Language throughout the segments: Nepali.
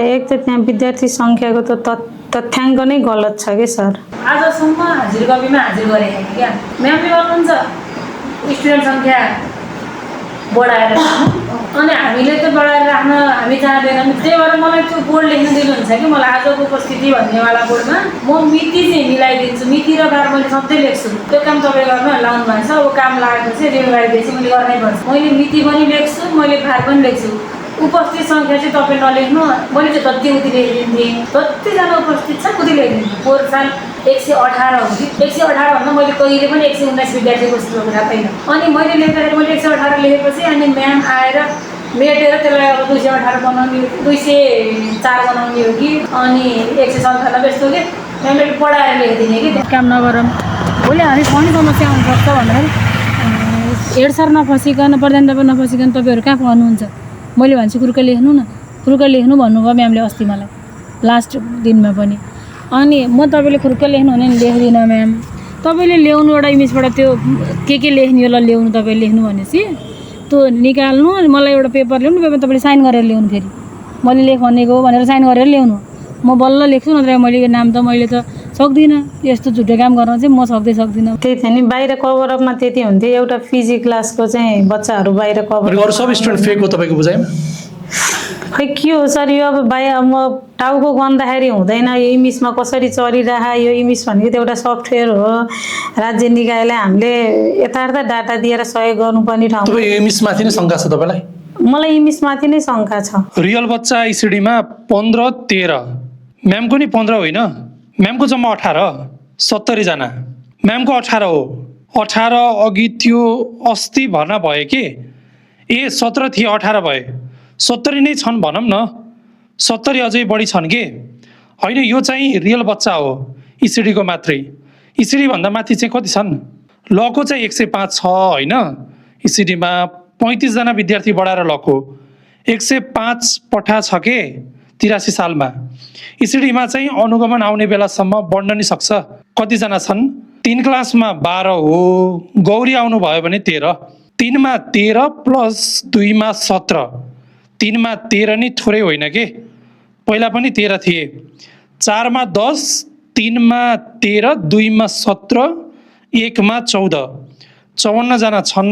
एक त त्यहाँ विद्यार्थी सङ्ख्याको त तथ्याङ्क नै गलत छ कि सर। आजसम्म हाजिर कपीमा हाजिर गरेको क्या म्यामले गर्नुहुन्छ स्टुडेन्ट सङ्ख्या बढाएर अनि हामीले त बढाएर राख्न हामी जाँदैनौँ। त्यही भएर मलाई त्यो बोर्ड लेख्न दिनुहुन्छ कि मलाई आजको उपस्थिति भन्नेवाला बोर्डमा म मिति चाहिँ मिलाइदिन्छु। मिति र बार मैले सधैँ लेख्छु। त्यो काम तपाईँ गर्नु लाउनु भएको छ। अब काम लागेपछि रेल लगाइदिएपछि मैले गर्नै पर्छ। मैले मिति पनि लेख्छु, मैले बार पनि लेख्छु। उपस्थित सङ्ख्या चाहिँ तपाईँ नलेख्नु। मैले चाहिँ जति उति लेखिदिन्थेँ। जतिजना उपस्थित छ उति लेखिदिन्थेँ। पोहोर साल 118 हो कि 118 भन्दा मैले कहिले पनि 119 विद्यार्थी उपस्थित भएको थाहा छैन। अनि मैले लेख्दाखेरि मैले 118 लेखेपछि अनि म्याम आएर मेटेर त्यसलाई अब 218 बनाउने हो कि 204 बनाउने हो कि अनि 197 यस्तो कि म्यामले पढाएर लेखिदिने कि काम नगरौँ। भोलि हामी पनि समस्या आउनसक्छ भनेर हेड सर नफसिकन प्रधानता नफसिकन तपाईँहरू कहाँ पढ्नुहुन्छ? मैले भन्छु खुर्का लेख्नु न, खुर्का लेख्नु भन्नुभयो म्यामले अस्ति मलाई लास्ट दिनमा पनि। अनि म तपाईँले खुर्का लेख्नु भने नि लेख्दिनँ म्याम। तपाईँले ल्याउनु एउटा इमेजबाट त्यो के लेख्ने होला ल्याउनु तपाईँले लेख्नु भनेपछि त्यो निकाल्नु अनि मलाई एउटा पेपर ल्याउनु। पेपर तपाईँले साइन गरेर ल्याउनु। फेरि मैले लेख भनेको हो भनेर साइन गरेर ल्याउनु। म बल्ल लेख्छु, नत्र मैले नाम त मैले त सक्दिनँ। यस्तो झुटो काम गर्न चाहिँ म सक्दिनँ। त्यही थियो नि, बाहिर कभरअपमा त्यति हुन्थ्यो। एउटा फिजी क्लासको चाहिँ बच्चाहरू बाहिर कभर। अरू सब स्टुडेन्ट फेक हो तपाईँको बुझाइमा? खै के हो सर, यो अब बाहिर म टाउको गन्दाखेरि हुँदैन। यो इमिसमा कसरी चलिरह, यो इमिस भनेको त एउटा सफ्टवेयर हो। राज्य निकायलाई हामीले यथार्थ डाटा दिएर सहयोग गर्नुपर्ने ठाउँ। तपाईँ इमिसमाथि नै शङ्का छ तपाईँलाई? मलाई इमिसमाथि नै शङ्का छ। रियल बच्चा इसिडीमा 15-13, म्यामको नि 15 होइन, म्यामको जम्मा 18, 70 जना। म्यामको 18 हो। 18 अघि त्यो अस्ति भर्ना भयो कि 17 थिए 18 भए 70 नै छन् भनौँ न। 70 अझै बढी छन् कि होइन? यो चाहिँ रियल बच्चा हो इसिडीको मात्रै। इसिडी भन्दा माथि चाहिँ कति छन्? लको चाहिँ 105 छ होइन? इसिडीमा 35 जना विद्यार्थी बढाएर लको 105 पठा छ के 83 सालमा। इसिडीमा चाहिँ अनुगमन आउने बेलासम्म बढ्न नि सक्छ। कतिजना छन्? 3 क्लासमा 12 हो। गौरी आउनु भयो भने 13। 3 मा 13 प्लस 2 मा 17। 3 मा 13 नि थोरै होइन कि, पहिला पनि 13 थिए। 4 मा 10, 3 मा 13, 2 मा 17, 1 मा 14, 54 जना छन्।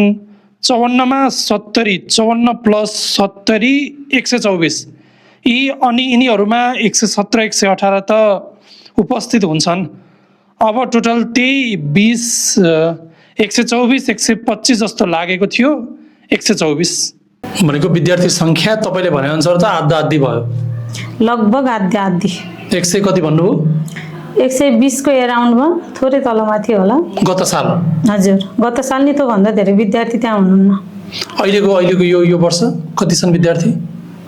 54 मा 70, 54 प्लस 70 124। अनि यिनीहरूमा 117, 118 त उपस्थित हुन्छन्। अब टोटल त्यही 20, 124, 125 जस्तो लागेको थियो। 124 भनेको विद्यार्थी सङ्ख्या तपाईँले भनेअनुसार त आधा भयो, लगभग आधी। 100 कति भन्नुभयो? 120 को एराउन्ड भयो, थोरै तलमाथि होला। गत साल? हजुर, गत साल नि त भन्दा धेरै विद्यार्थी त्यहाँ हुनुहुन्न। अहिलेको यो वर्ष कति छन् विद्यार्थी?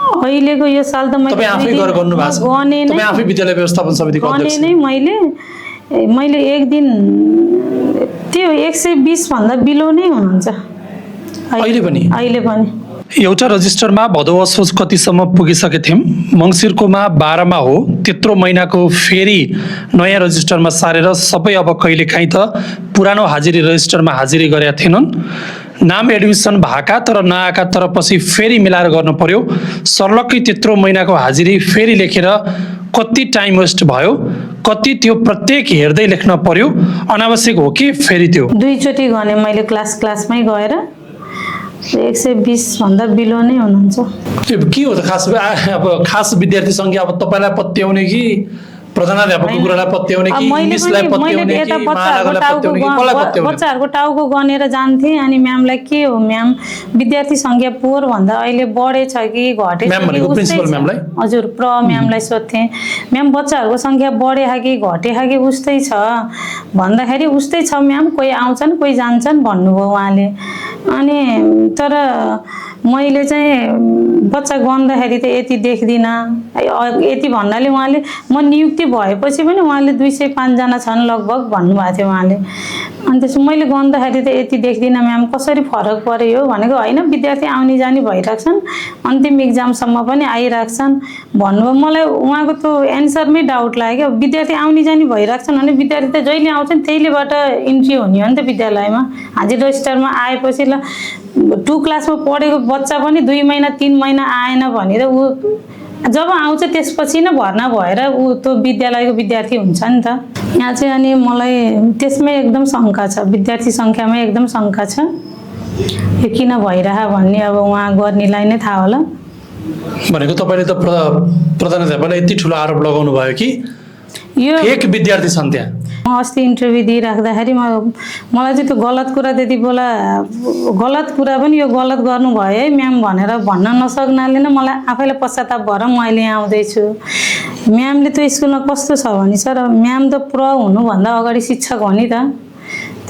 अहिलेको यो साल त तपाईँ आफै गरेर गर्नु भएको छ? तपाईँ आफै विद्यालय व्यवस्थापन समितिको अध्यक्ष? नै मैले एक दिन त्यो 120 भन्दा बिलो नै हुनुहुन्छ अहिले पनि। एउटा रजिस्टरमा भदौ असोज कतिसम्म पुगिसके थियौँ। मङ्सिरकोमा 12 हो। त्यत्रो महिनाको फेरि नयाँ रजिस्टरमा सारेर सबै अब कहिलेकाहीँ त पुरानो हाजिरी रजिस्टरमा हाजिरी गरेका थिएनन्। नाम एडमिसन भएका तर नआएका तर पछि फेरि मिलाएर गर्नु पर्यो। सर्लक्कै त्यत्रो महिनाको हाजिरी फेरि लेखेर कति टाइम वेस्ट भयो, कति त्यो प्रत्येक हेर्दै लेख्न पर्यो। अनावश्यक हो कि फेरि त्यो 2 चोटि गर्ने मैले क्लासमै गएर 120 भन्दा बिलो नै हुनुहुन्छ। के हो त खास विद्यार्थी सङ्ख्या अब तपाईँलाई पत्याउने कि प्रधानाध्यापकको कुरालाई पत्याउने कि इङ्ग्लिसलाई पत्याउने कि महानगरलाई पत्याउने कि कसलाई पत्याउने? बच्चाहरूको टाउको गनेर जान्थे। अनि म्यामलाई के हो म्याम विद्यार्थी सङ्ख्या पोहोर भन्दा अहिले बढेछ कि घटेछ कि? प्रिन्सिपल म्यामलाई? हजुर, म्यामलाई सोध्थेँ, म्याम बच्चाहरूको सङ्ख्या बढेछ कि घटेछ कि? उस्तै छ भन्दाखेरि उस्तै छ म्याम, कोही आउँछन् कोही जान्छन् भन्नुभयो उहाँले। अनि तर मैले चाहिँ बच्चा गन्दाखेरि त यति देख्दिनँ। यति भन्नाले उहाँले म नियुक्ति भएपछि पनि उहाँले 205 जना छन् लगभग भन्नुभएको थियो उहाँले। अनि त्यसो मैले गन्दाखेरि त यति देख्दिनँ म्याम, कसरी फरक पर्यो भनेको। होइन, विद्यार्थी आउने जाने भइरहेछन्, अन्तिम इक्जामसम्म पनि आइरहेछन् भन्नुभयो। मलाई उहाँको त्यो एन्सरमै डाउट लाग्यो। विद्यार्थी आउने जाने भइरहेछन् भने विद्यार्थी त जहिले आउँछन् त्यहिलेबाट इन्ट्री हुने हो नि त विद्यालयमा। हाजिर रजिस्टरमा आएपछि ल 2 क्लासमा पढेको बच्चा पनि 2 महिना 3 महिना आएन भने त ऊ जब आउँछ त्यसपछि नै भर्ना भएर ऊ त्यो विद्यालयको विद्यार्थी हुन्छ नि त। यहाँ चाहिँ अनि मलाई त्यसमै एकदम शङ्का छ, विद्यार्थी सङ्ख्यामा एकदम शङ्का छ। यो किन भइरह भन्ने अब उहाँ गर्नेलाई नै थाहा होला। भनेको तपाईँले त प्रधानाध्यापकलाई यति ठुलो आरोप लगाउनु भयो कि यो फेक विद्यार्थी छन् त्यहाँ। म अस्ति इन्टरभ्यू दिइराख्दाखेरि मलाई चाहिँ त्यो गलत कुरा त्यति बेला गलत कुरा पनि यो गलत गर्नुभयो है म्याम भनेर भन्न नसक्नाले नै मलाई आफैलाई पश्चाताप भएर म अहिले यहाँ आउँदैछु। म्यामले त्यो स्कुलमा कस्तो छ भने सर म्याम त हुनुभन्दा अगाडि शिक्षक हो नि त।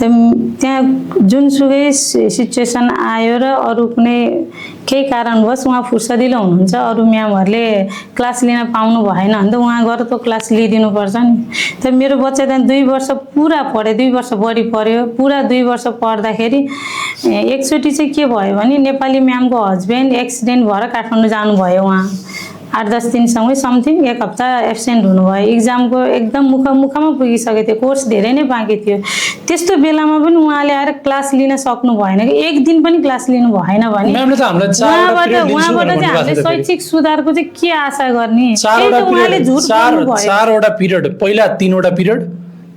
त्यहाँ जुनसुकै सिचुएसन आयो र अरू कुनै केही कारणवश उहाँ फुर्सदिलो हुनुहुन्छ, अरू म्यामहरूले क्लास लिन पाउनु भएन भने त उहाँ गएर त्यो क्लास लिइदिनुपर्छ नि। त मेरो बच्चा त्यहाँ 2 वर्ष पुरा पढ्यो, 2 वर्ष बढी पढ्यो। पुरा 2 वर्ष पढ्दाखेरि एकचोटि चाहिँ के भयो भने नेपाली म्यामको हस्बेन्ड एक्सिडेन्ट भएर काठमाडौँ जानुभयो। उहाँ 8-10 दिनसँगै समथिङ 1 हप्ता एब्सेन्ट हुनुभयो। इक्जामको एकदम मुखमा पुगिसकेको थियो, कोर्स धेरै नै बाँकी थियो। त्यस्तो बेलामा पनि उहाँले आएर क्लास लिन सक्नु भएन कि एक दिन पनि क्लास लिनु भएन भने उहाँबाट चाहिँ हामीले शैक्षिक सुधारको चाहिँ के आशा गर्ने? उहाँले झुट बोल्नुभयो। 4वटा पिरियड, पहिला 3वटा पिरियड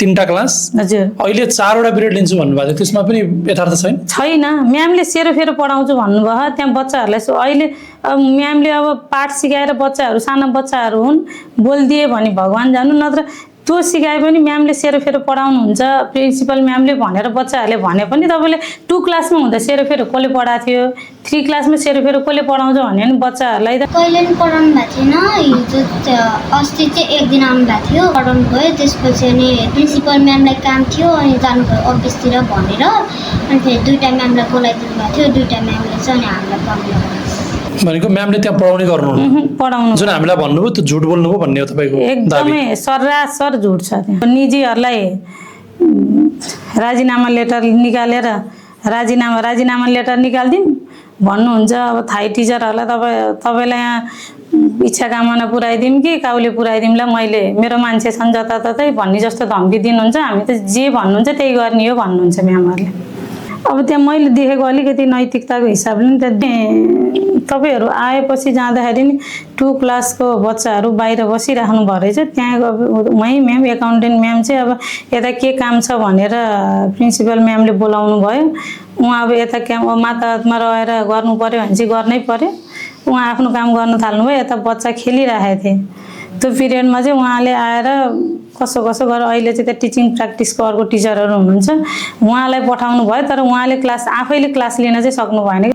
3टा क्लास, हजुर अहिले 4वटा पिरियड लिन्छु भन्नुभएको थियो। त्यसमा पनि यथार्थ छैन। म्यामले सेरोफेरो पढाउँछु भन्नुभयो। त्यहाँ बच्चाहरूलाई अहिले म्यामले अब पाठ सिकाएर बच्चाहरू साना बच्चाहरू हुन् बोलिदिए भने भगवान् जानु, नत्र त्यो सिकाए पनि म्यामले सेरोफेरो पढाउनुहुन्छ। प्रिन्सिपल म्यामले भनेर बच्चाहरूले भने पनि तपाईँले 2 क्लासमा हुँदा सेरोफेरो कसले पढाएको थियो, 3 क्लासमा सेरोफेरो कसले पढाउँछ भने नि बच्चाहरूलाई त कहिले पनि पढाउनु भएको थिएन। हिजो अस्ति चाहिँ 1 दिन आउनु भएको थियो, पढाउनु गयो। त्यसपछि अनि प्रिन्सिपल म्यामलाई काम थियो अनि जानुभयो अफिसतिर भनेर, अनि फेरि 2टा म्यामलाई बोलाइदिनु भएको थियो। 2टा म्यामले चाहिँ अनि हामीलाई पढाउनु भनेको म्यामले त्यहाँ पढाउने गर्नुहुन्न। पढाउनु जुन हामीलाई भन्नुभयो त्यो झुट बोल्नुभयो भन्ने हो तपाईँको दाबी। एकदमै सरासर झुट छ त्यहाँ। निजीहरूलाई राजीनामा लेटर निकालेर राजीनामा लेटर निकालिदिउँ भन्नुहुन्छ। अब थाई टिचरहरूलाई तपाईँलाई यहाँ इच्छा कामना पुऱ्याइदिउँ कि काउले पुऱ्याइदिउँला, मैले मेरो मान्छे छन् जताततै भन्ने जस्तो धम्की दिनुहुन्छ। हामी त जे भन्नुहुन्छ त्यही गर्ने हो भन्नुहुन्छ म्यामहरूले। अब त्यहाँ मैले देखेको अलिकति नैतिकताको हिसाबले नि त तपाईँहरू आएपछि जाँदाखेरि नि 2 क्लासको बच्चाहरू बाहिर बसिराख्नु भयो रहेछ। त्यहाँ उहीँ म्याम एकाउन्टेन्ट म्याम चाहिँ अब यता के काम छ भनेर प्रिन्सिपल म्यामले बोलाउनु भयो। उहाँ अब यता माताहतमा रहेर गर्नु पऱ्यो भने चाहिँ गर्नै पऱ्यो। उहाँ आफ्नो काम गर्नु थाल्नुभयो, यता बच्चा खेलिरहेको थिए। त्यो पिरियडमा चाहिँ उहाँले आएर कसो गरेर अहिले चाहिँ त्यो टिचिङ प्र्याक्टिसको अर्को टिचरहरू हुनुहुन्छ उहाँलाई पठाउनु भयो। तर उहाँले आफैले क्लास लिन चाहिँ सक्नु भएन।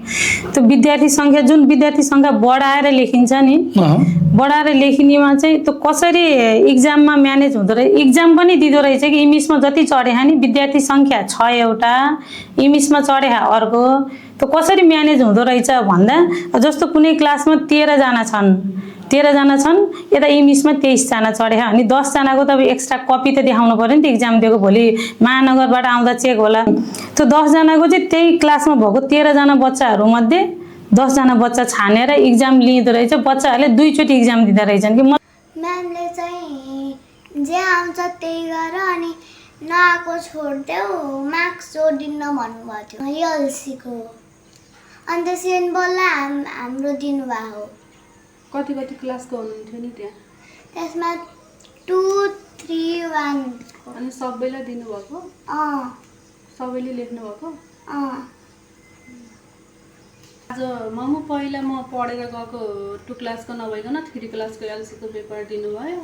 त्यो विद्यार्थी सङ्ख्या जुन विद्यार्थी सङ्ख्या बढाएर लेखिन्छ नि, बढाएर लेखिनेमा चाहिँ त्यो कसरी इक्जाममा म्यानेज हुँदो रहेछ। इक्जाम पनि दिँदो रहेछ कि इङ्ग्लिसमा जति चढे नि विद्यार्थी सङ्ख्या 6 एउटा, इङ्ग्लिसमा चढे अर्को, त्यो कसरी म्यानेज हुँदो रहेछ भन्दा जस्तो कुनै क्लासमा 13 जना छन्, यता इङ्ग्लिसमा 23 जना चढे अनि 10 जनाको त अब एक्स्ट्रा कपी त देखाउनु पर्यो नि त। इक्जाम दिएको भोलि महानगरबाट आउँदा चेक होला। त्यो 10 जनाको चाहिँ त्यही क्लासमा भएको 13 जना बच्चाहरूमध्ये 10 जना बच्चा छानेर इक्जाम लिँदो रहेछ। बच्चाहरूले 2 चोटि इक्जाम दिँदो रहेछन् कि म्यामले चाहिँ जे आउँछ त्यही गर अनि नआएको छोडिदेऊ, मार्क्स जोडिन्न भन्नुभएको थियो एलसीको। अनि त्यसरी बल्ल हाम्रो दिनुभएको। कति क्लासको हुनुहुन्थ्यो नि त्यहाँ? त्यसमा 2, 3, 1 अनि सबैलाई दिनुभएको? सबैले लेख्नु भएको? आज पहिला म पढेर गएको 2 क्लासको नभइकन 3 क्लासको एलसीको पेपर दिनुभयो।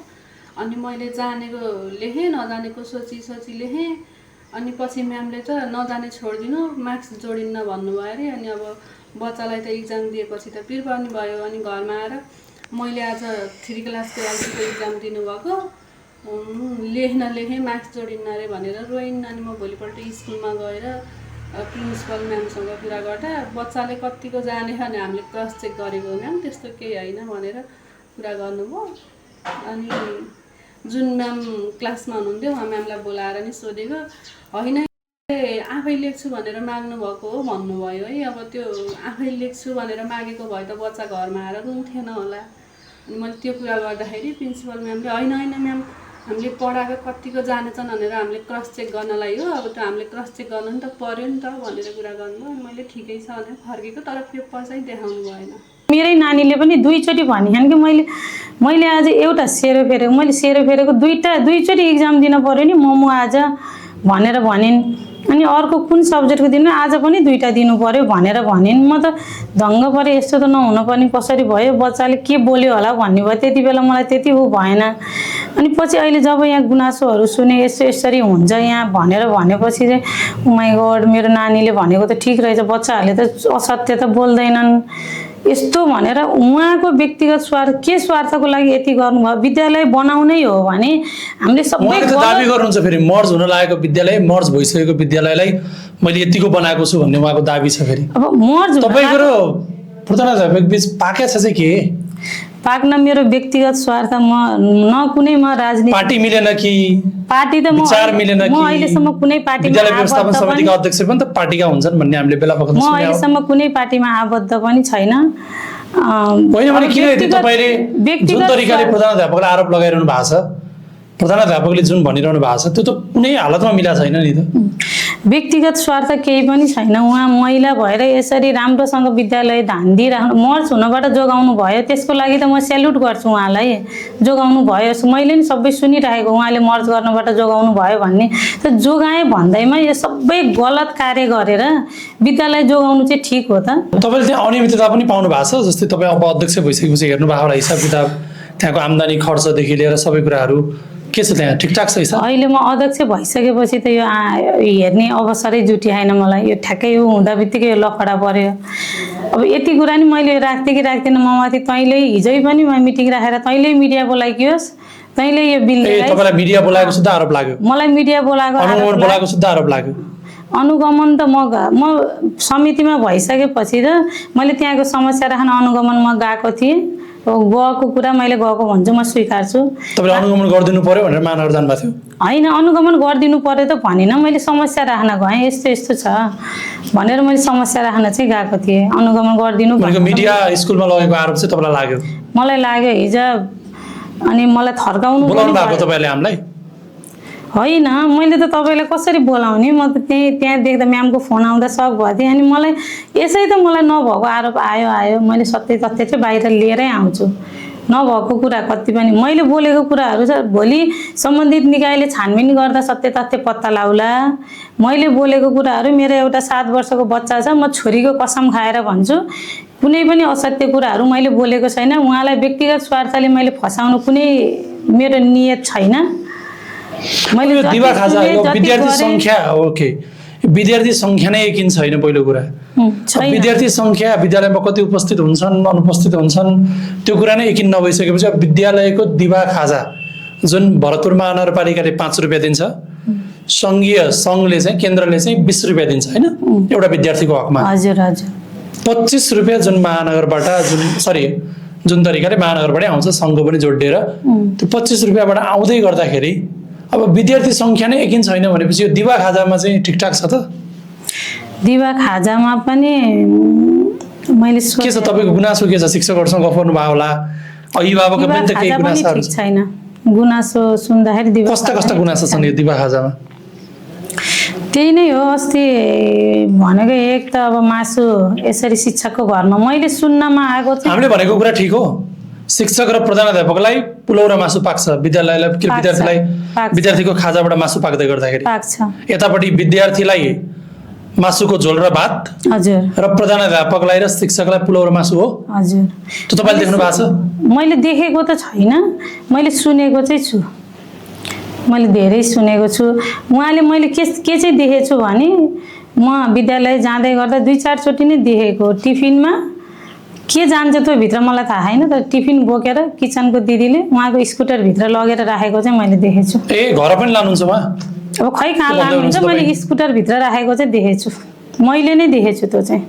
अनि मैले जानेको लेखेँ, नजानेको सोची लेखेँ। अनि पछि म्यामले त नजाने छोडिदिनु, मार्क्स जोडिन्न भन्नुभयो अरे। अनि अब बच्चालाई त इक्जाम दिएपछि त पिर पनि भयो। अनि घरमा आएर मैले आज 3 क्लासको एलसीको इक्जाम दिनुभएको, लेखेँ मार्क्स जोडिन्न अरे भनेर रोइन्। अनि म भोलिपल्ट स्कुलमा गएर प्रिन्सिपल म्यामसँग कुरा गर्दा बच्चाले कतिको जाने भने हामीले क्रस चेक गरेको म्याम, त्यस्तो केही होइन भनेर कुरा गर्नुभयो। अनि जुन म्याम क्लासमा हुनुहुन्थ्यो उहाँ म्यामलाई बोलाएर नि सोधेको, होइन आफै लेख्छु भनेर माग्नु भएको हो भन्नुभयो है। अब त्यो आफै लेख्छु भनेर मागेको भए त बच्चा घरमा आएर रुन्थेन होला। अनि मैले त्यो कुरा गर्दाखेरि प्रिन्सिपल म्यामले होइन म्याम, हामीले पढाएको कतिको जानेछन् भनेर हामीले क्रस चेक गर्नलाई हो, अब त हामीले क्रस चेक गर्न नि त पर्यो नि त भनेर कुरा गर्नुभयो। अनि मैले ठिकै छ भनेर फर्केको, तर पेपर चाहिँ देखाउनु भएन। मेरै नानीले पनि दुईचोटि भनिहान् कि मैले आज एउटा सेरो फेरेको, मैले सेरो फेरेको दुईचोटि इक्जाम दिन पऱ्यो नि मोमो आज भनेर भनिन्। अनि अर्को कुन सब्जेक्टको दिन आज पनि दुईटा दिनु पर्यो भनेर भनिन्। म त दङ्ग परे, यस्तो त नहुनुपर्ने कसरी भयो, बच्चाले के बोल्यो होला भन्ने भयो। त्यति बेला मलाई त्यति ऊ भएन। अनि पछि अहिले जब यहाँ गुनासोहरू सुने यसरी हुन्छ यहाँ भनेर भनेपछि चाहिँ ओ माइ गॉड मेरो नानीले भनेको त ठिक रहेछ, बच्चाहरूले त असत्य त बोल्दैनन् यस्तो भनेर उहाँको व्यक्तिगत के स्वार्थको लागि यति गर्नुभयो। विद्यालय बनाउनै हो भने हामीले सबै दाबी गर्नुहुन्छ फेरि मर्ज हुन लागेको विद्यालय, मर्ज भइसकेको विद्यालयलाई मैले यतिको बनाएको छु भन्ने उहाँको दाबी छ। फेरि अब मर्ज तपाईको र पृथ्वीनाथ बीच पाके छ चाहिँ के पाक्न मेरो व्यक्तिगत स्वार्थ, म न कुनै म राजनीति पार्टी मिलेन कि पार्टी त विचार मिलेन कि म अहिलेसम्म कुनै पार्टीमा विद्यालय व्यवस्थापन समितिका अध्यक्ष पनि त पार्टीका हुन्छन् भन्ने हामीले बेला बखत म अहिलेसम्म कुनै पार्टीमा आबद्ध पनि छैन। होइन भने किन यति तपाईले जुन तरिकाले प्रधानाध्यापकलाई आरोप लगाइरहनु भएको छ, प्रधानाध्यापकले जुन भनिरहनु भएको छ त्यो त कुनै हालतमा मिला छैन नि त। व्यक्तिगत स्वार्थ केही पनि छैन। उहाँ महिला भएर यसरी राम्रोसँग विद्यालय ध्यान दिइराख्नु, मर्ज हुनबाट जोगाउनु भयो, त्यसको लागि त म सेल्युट गर्छु उहाँलाई। जोगाउनु भयो, मैले नि सबै सुनिरहेको उहाँले मर्ज गर्नबाट जोगाउनु भयो भन्ने। त जोगाएँ भन्दैमा यो सबै गलत कार्य गरेर विद्यालय जोगाउनु चाहिँ ठिक हो त? तपाईँले त्यहाँ अनियमितता पनि पाउनु भएको छ, जस्तै तपाईँ अब अध्यक्ष भइसकेपछि हेर्नु भएको होला हिसाब किताब, त्यहाँको आम्दानी खर्चदेखि लिएर सबै कुराहरू के छ त्यहाँ ठिकठाक छ हिसाब? अहिले म अध्यक्ष भइसकेपछि त यो हेर्ने अवसरै जुटिआएन मलाई। यो ठ्याक्कै यो हुँदा बित्तिकै यो लफडा पर्यो। अब यति कुरा नि मैले राख्थेँ कि राख्दिनँ, म माथि तैँले हिजै पनि मिटिङ राखेर तैँले मिडिया बोलाइकियोस्, तैँले यो बिल तपाईँलाई मिडिया बोलाएको सुद्धा आरोप लाग्यो? मलाई मिडिया बोलाएको सुद्धा आरोप लाग्यो। अनुगमन त म समितिमा भइसकेपछि त मैले त्यहाँको समस्या राख्न अनुगमन म गएको थिएँ। गएको कुरा मैले गएको भन्छु, म स्वीकार्छु। तपाईँले अनुगमन गरिदिनु पर्यो भनेर महानगर जानुभएको थियो? होइन, अनुगमन गरिदिनु पर्यो त भनिनँ, मैले समस्या राख्न गएँ, यस्तो यस्तो छ भनेर मैले समस्या राख्न चाहिँ गएको थिएँ। अनुगमन गरिदिनु मिडिया स्कुलमा लगेको आरोप चाहिँ तपाईँलाई लाग्यो? मलाई लाग्यो हिजो। अनि मलाई थर्काउनु बोलाउनु भएको तपाईँले हामीलाई? होइन, मैले त तपाईँलाई कसरी बोलाउने, म त त्यहाँ देख्दा म्यामको फोन आउँदा सक भएको थिएँ। अनि मलाई यसै त मलाई नभएको आरोप आयो, मैले सत्य तथ्य चाहिँ बाहिर लिएरै आउँछु। नभएको कुरा कति पनि मैले बोलेको कुराहरू छ, भोलि सम्बन्धित निकायले छानबिन गर्दा सत्य तथ्य पत्ता लाउला। मैले बोलेको कुराहरू, मेरो एउटा 7 वर्षको बच्चा छ, म छोरीको कसम खाएर भन्छु कुनै पनि असत्य कुराहरू मैले बोलेको छैन। उहाँलाई व्यक्तिगत स्वार्थले मैले फसाउनु कुनै मेरो नियत छैन। मैले दिवा खाजा विद्यार्थी संख्या ओके, विद्यार्थी संख्या नै यकिन छैन। पहिलो कुरा विद्यार्थी संख्या विद्यालयमा कति उपस्थित हुन्छन् अनुपस्थित हुन्छन् त्यो कुरा नै यकिन नभइसकेपछि अब विद्यालयको दिवा खाजा जुन भरतपुर महानगरपालिकाले 5 रुपियाँ दिन्छ, सङ्घीय सङ्घले चाहिँ केन्द्रले चाहिँ 20 रुपियाँ दिन्छ होइन एउटा विद्यार्थीको हकमा। हजुर हजुर। 25 रुपियाँ जुन महानगरबाट जुन तरिकाले महानगरबाटै आउँछ सङ्घको पनि जोडिएर, त्यो 25 रुपियाँबाट आउँदै गर्दाखेरि अब विद्यार्थी संख्या नै यकिन छैन भनेपछि यो दिवा खाजामा चाहिँ ठिकठाक छ त? दिवा खाजामा पनि मैले के छ तपाईँको गुनासो के छ? शिक्षकहरूसँग गफ गर्नु भयो होला, अभिभावकको पनि त केही गुनासोहरू छैन? गुनासो सुन्दाखेरि दिवा कस्ता गुनासो छन् यो दिवा खाजामा? त्यही नै हो। अस्ति भनेको एक त अब मासु यसरी शिक्षकको घरमा मैले सुन्नमा आएको थियो। हामीले भनेको कुरा ठिक हो, शिक्षक र प्रधानाध्यापकलाई पुलाउ र मासु पाक्छ, विद्यार्थीलाई विद्यार्थीको खाजाबाट मासु पाक्दै गर्दाखेरि पाक्छ। यतापट्टि विद्यार्थीलाई मासुको झोल र भात, हजुर, र प्रधानाध्यापकलाई र शिक्षकलाई पुलाउ र मासु हो। हजुर। त्यो तपाईँले देख्नु भएको छ? मैले देखेको त छैन, मैले सुनेको चाहिँ छु। मैले धेरै सुनेको छु। उहाँले मैले के चाहिँ देखेको छु भने म विद्यालय जाँदै गर्दा 2-4 चोटि नै देखेको। टिफिनमा के जान्छ त्यो भित्र मलाई थाहा छैन, तर टिफिन बोकेर किचनको दिदीले उहाँको स्कुटरभित्र लगेर राखेको चाहिँ मैले देखेको छु। ए घर पनि लानुहुन्छ उहाँ? अब खै कहाँ लानुहुन्छ, मैले स्कुटरभित्र राखेको चाहिँ देखेको छु। मैले नै देखेको छु त्यो चाहिँ।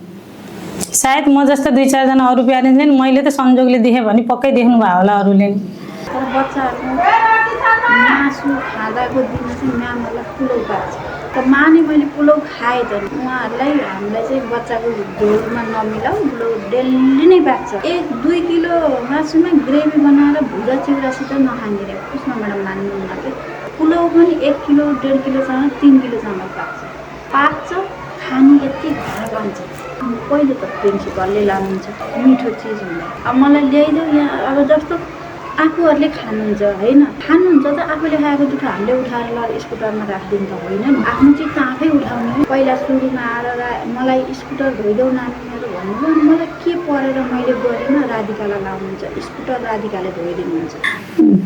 सायद म जस्तो 2-4 जना अरू प्यारेन्ट्सले नि मैले त संजोगले देखेँ भने पक्कै देख्नु भयो होला अरूले नि। तर बच्चाहरूको मासु खाँदाको दिन चाहिँ म्यामहरूलाई पुलाउ पाक्छ। त माने मैले पुलाउ खाएँ त उहाँहरूलाई हामीलाई चाहिँ बच्चाको झोलमा नमिलाऊ, पुलाउ डेली नै पाक्छ। 1-2 किलो मासुमा ग्रेभी बनाएर भुजा चिउरासित नखाने रे उसमा म्याडम मान्नुहुन्न कि पुलाउ पनि 1 किलो 1.5 किलोसँग 3 किलोसँग पाक्छ। खाने यति घर बन्छ। पहिले त प्रिन्सिपलले लानुहुन्छ मिठो चिज हुँदा अब मलाई ल्याइदेऊ यहाँ अब जस्तो आफूहरूले खानुहुन्छ होइन खानुहुन्छ त आफूले खाएको दुःख हामीले उठाएर ल स्कुटरमा राखिदिनु त होइन नि आफ्नो चिज त आफै उठाउने पहिला सुरुमा आएर मलाई स्कुटर धोइदेऊ नानी मेरो भन्नुभयो अनि मलाई के परेर मैले गरेन राधिकालाई लाउनुहुन्छ स्कुटर राधिकाले धोइदिनुहुन्छ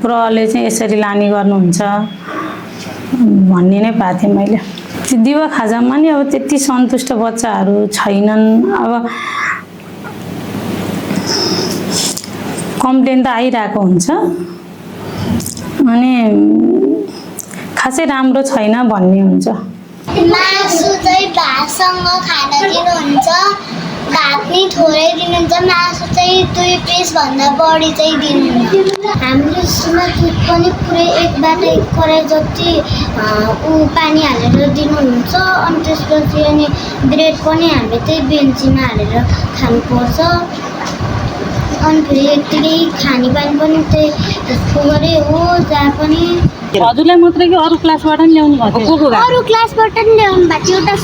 प्रले चाहिँ यसरी लाने गर्नुहुन्छ भन्ने नै पाएको थिएँ मैले त्यो दिवा खाजामा नि अब त्यति सन्तुष्ट बच्चाहरू छैनन् अब कम्प्लेन त आइरहेको हुन्छ अनि खासै राम्रो छैन भन्ने हुन्छ मासु चाहिँ भातसँग खान दिनुहुन्छ भात नि थोरै दिनुहुन्छ मासु चाहिँ 2 पिसभन्दा बढी चाहिँ दिनुहुन्छ हाम्रो स्कुलमा दुध पनि पुरै 1बाट 1 कराई जति पानी हालेर दिनुहुन्छ अनि त्यसपछि अनि ब्रेड पनि हामीले त्यही बेन्चीमा हालेर खानुपर्छ अनि फेरि यतिकै खानेपानी पनि त्यही पोखरै हो जहाँ पनि हजुरलाई मात्रै कि अरू क्लासबाट पनि ल्याउनु भएको अरू क्लासबाट पनि ल्याउनु भएको थियो एउटा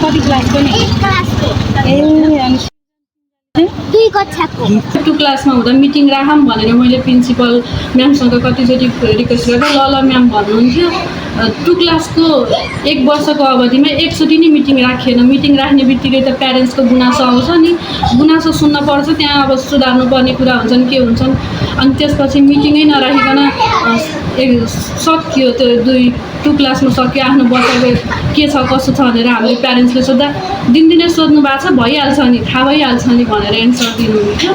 कति क्लासको नि 1 क्लासको ए अनि 2 कक्षाको 2 क्लासमा हुँदा मिटिङ राखौँ भनेर मैले प्रिन्सिपल म्यामसँग कतिचोटि रिक्वेस्ट गर्दा ल म्याम भन्नुहुन्थ्यो 2 क्लासको 1 वर्षको अवधिमा एकचोटि नै मिटिङ राखिएन मिटिङ राख्ने बित्तिकै त प्यारेन्ट्सको गुनासो आउँछ नि गुनासो सुन्न पर्छ त्यहाँ अब सुधार्नुपर्ने कुरा हुन्छन् के हुन्छन् अनि त्यसपछि मिटिङै नराखिकन सकियो त्यो 2 क्लासमा सक्यो आफ्नो बच्चाको के छ कसो छ भनेर हामीले प्यारेन्ट्सले सोद्धा दिनदिनै सोध्नु भएको छ भइहाल्छ नि थाहा भइहाल्छ नि भनेर एन्सर दिनुहुन्थ्यो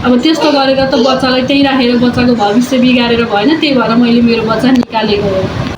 अब त्यस्तो गरेर त बच्चालाई त्यही राखेर बच्चाको भविष्य बिगारेर भएन त्यही भएर मैले मेरो बच्चा निकालेको हो